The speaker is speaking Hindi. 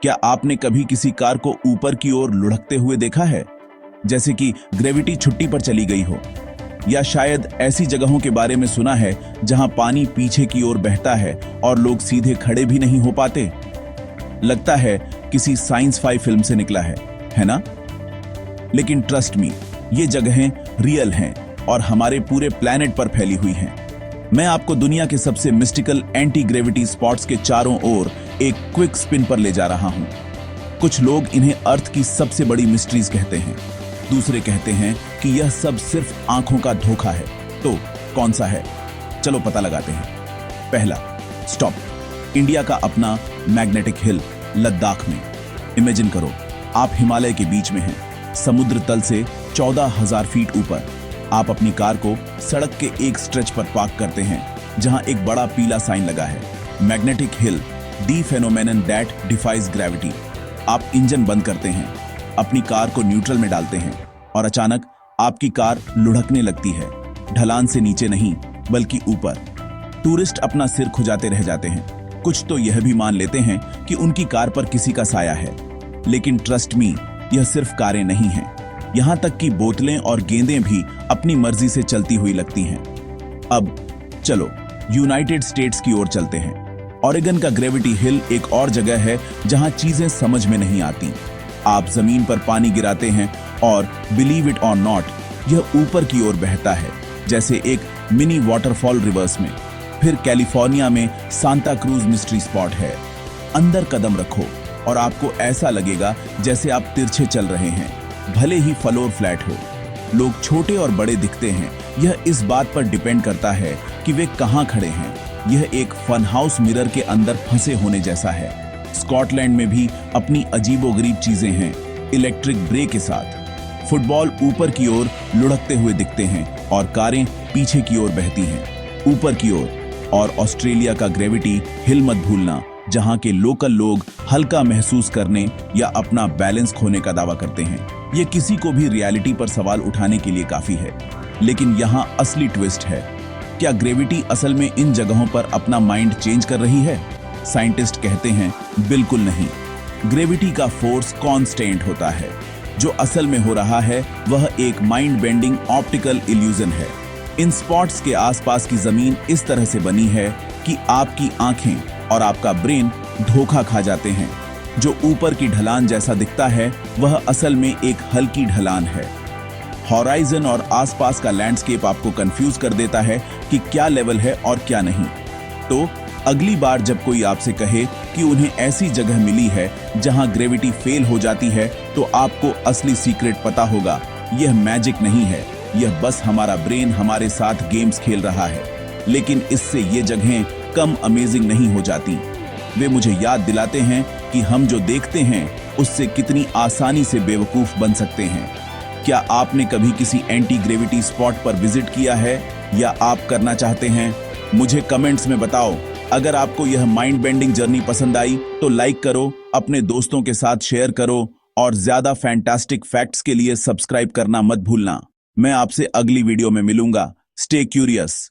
क्या आपने कभी किसी कार को ऊपर की ओर लुढ़कते हुए देखा है, जैसे कि ग्रेविटी छुट्टी पर चली गई हो? या शायद ऐसी जगहों के बारे में सुना है जहां पानी पीछे की ओर बहता है और लोग सीधे खड़े भी नहीं हो पाते? लगता है किसी साइंस फाई फिल्म से निकला है ना? लेकिन ट्रस्ट मी, ये जगहें रियल हैं और हमारे पूरे प्लैनेट पर फैली हुई हैं। मैं आपको दुनिया के सबसे मिस्टिकल एंटी ग्रेविटी स्पॉट्स के चारों ओर एक क्विक स्पिन पर ले जा रहा हूं। कुछ लोग इन्हें अर्थ की सबसे बड़ी मिस्ट्रीज कहते हैं, दूसरे कहते हैं कि यह सब सिर्फ आंखों का धोखा है। तो कौन सा है? चलो पता लगाते हैं। पहला स्टॉप, इंडिया का अपना मैग्नेटिक हिल लद्दाख में। इमेजिन करो, आप हिमालय के बीच में हैं, समुद्र तल से 14,000 फीट ऊपर। आप अपनी कार को सड़क के एक स्ट्रेच पर पार्क करते हैं जहां एक बड़ा पीला साइन लगा है, magnetic hill, the phenomenon that defies gravity. आप इंजन बंद करते हैं, अपनी कार को न्यूट्रल में डालते हैं और अचानक आपकी कार लुढ़कने लगती है। ढलान से नीचे नहीं बल्कि ऊपर। टूरिस्ट अपना सिर खुजाते रह जाते हैं। कुछ तो यह भी मान लेते हैं कि उनकी कार पर किसी का साया है। लेकिन ट्रस्ट मी, यह सिर्फ कारें नहीं हैं, यहां तक कि बोतलें और गेंदें भी अपनी मर्जी से चलती हुई लगती हैं। अब चलो यूनाइटेड स्टेट्स की ओर चलते हैं। ऑरेगन का ग्रेविटी हिल एक और जगह है जहां चीजें समझ में नहीं आती। आप जमीन पर पानी गिराते हैं और बिलीव इट और नॉट, यह ऊपर की ओर बहता है जैसे एक मिनी वाटरफॉल रिवर्स में। फिर कैलिफोर्निया में सांता क्रूज मिस्ट्री स्पॉट है। अंदर कदम रखो और आपको ऐसा लगेगा जैसे आप तिरछे चल रहे हैं, भले ही फ्लोर फ्लैट हो। लोग छोटे और बड़े दिखते हैं, यह इस बात पर डिपेंड करता है कि वे कहां खड़े हैं। यह एक फन हाउस मिरर के अंदर फंसे होने जैसा है। स्कॉटलैंड में भी अपनी अजीबोगरीब चीजें हैं, इलेक्ट्रिक ब्रेक के साथ। फुटबॉल ऊपर की ओर लुढ़कते हुए दिखते हैं और कारें पीछे की ओर बहती हैं, ऊपर की ओर। और ऑस्ट्रेलिया का ग्रेविटी हिल मत भूलना, जहां के लोकल लोग हल्का महसूस करने या अपना बैलेंस खोने का दावा करते हैं। यह किसी को भी रियलिटी पर सवाल उठाने के लिए काफी है। लेकिन यहां असली ट्विस्ट है, क्या ग्रेविटी असल में इन जगहों पर अपना माइंड चेंज कर रही है? साइंटिस्ट कहते हैं बिल्कुल नहीं। ग्रेविटी का फोर्स कांस्टेंट होता है। जो असल में हो रहा है वह एक माइंड बेंडिंग ऑप्टिकल इल्यूजन है। इन स्पॉट्स के आसपास की जमीन इस तरह से बनी है कि आपकी आंखें और आपका ब्रेन धोखा खा जाते हैं। जो ऊपर की ढलान जैसा दिखता है वह असल में एक हल्की ढलान है। हॉराइजन और आसपास का लैंडस्केप आपको कंफ्यूज कर देता है कि क्या लेवल है और क्या नहीं। तो अगली बार जब कोई आपसे कहे कि उन्हें ऐसी जगह मिली है जहां ग्रेविटी फेल हो जाती है, तो आपको असली सीक्रेट पता होगा। यह मैजिक नहीं है, यह बस हमारा ब्रेन हमारे साथ गेम्स खेल रहा है। लेकिन इससे ये जगहें कम अमेजिंग नहीं हो जाती। वे मुझे याद दिलाते हैं कि हम जो देखते हैं उससे कितनी आसानी से बेवकूफ बन सकते हैं। क्या आपने कभी किसी एंटी ग्रेविटी स्पॉट पर विजिट किया है या आप करना चाहते हैं? मुझे कमेंट्स में बताओ। अगर आपको यह माइंड बेंडिंग जर्नी पसंद आई तो लाइक करो, अपने दोस्तों के साथ शेयर करो और ज्यादा फैंटास्टिक फैक्ट्स के लिए सब्सक्राइब करना मत भूलना। मैं आपसे अगली वीडियो में मिलूंगा। Stay curious.